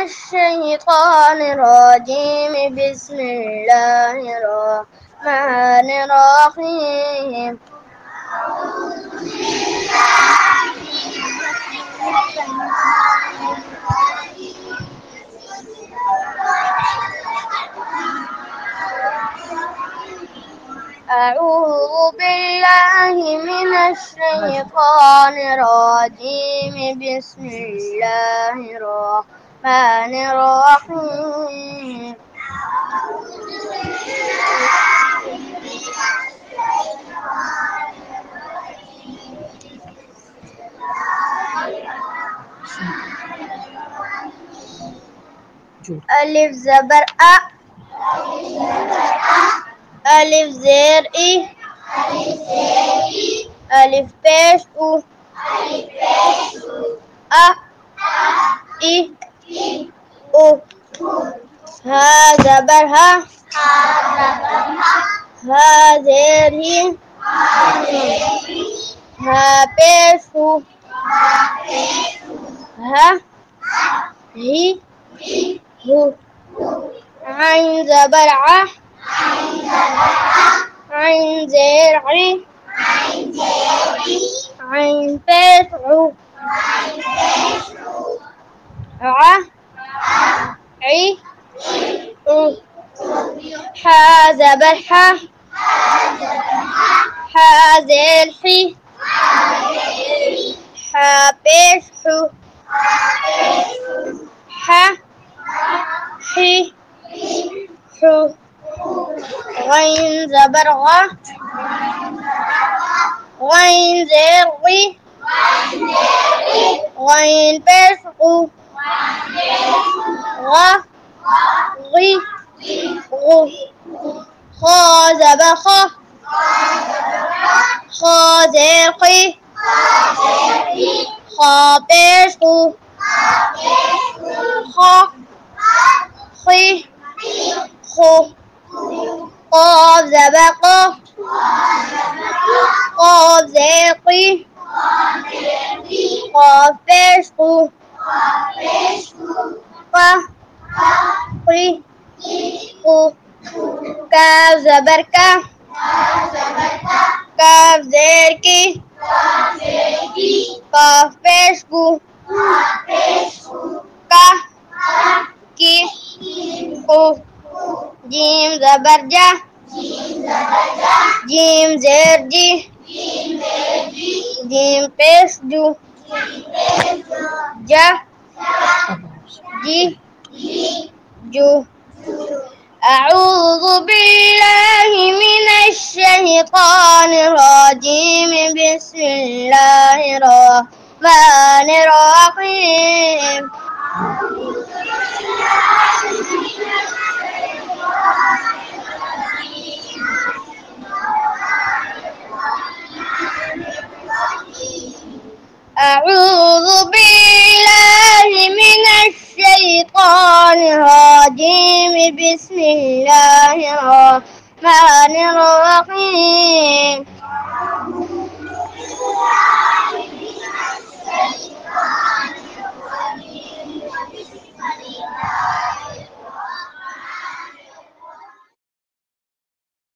الشيطان الرجيم بسم الله الرحمن الرحيم أعوذ بالله من الشيطان الرجيم بسم الله الرحمن الرحيم ألف زبر أ ألف زير إي ألف بيش أو أ إي أو ها زبر ها ها زير هي ها بيش أو ها هي هو عين زبر ع عين زير عي عين بيش عو ع عي عو حا زبر حا حا زير حي حا بيش حو حا حي حو غين زبر غا غين زير غي غين بيش غو غا غي غو خا زبر خا خا زير خي خا بيش غو خا خي خو قاف زبر قاف قاف زير قي قاف بيش قو قا قي قو كاف زبر كا كاف زير كي قاف بيش قو كا كي قو جيم زبر جا جيم زير جي جيم بيش جو جا جي جو أعوذ بالله من الشيطان الرجيم بسم الله الرحمن الرحيم أعوذ بالله من الشيطان الرجيم بسم الله الرحمن الرحيم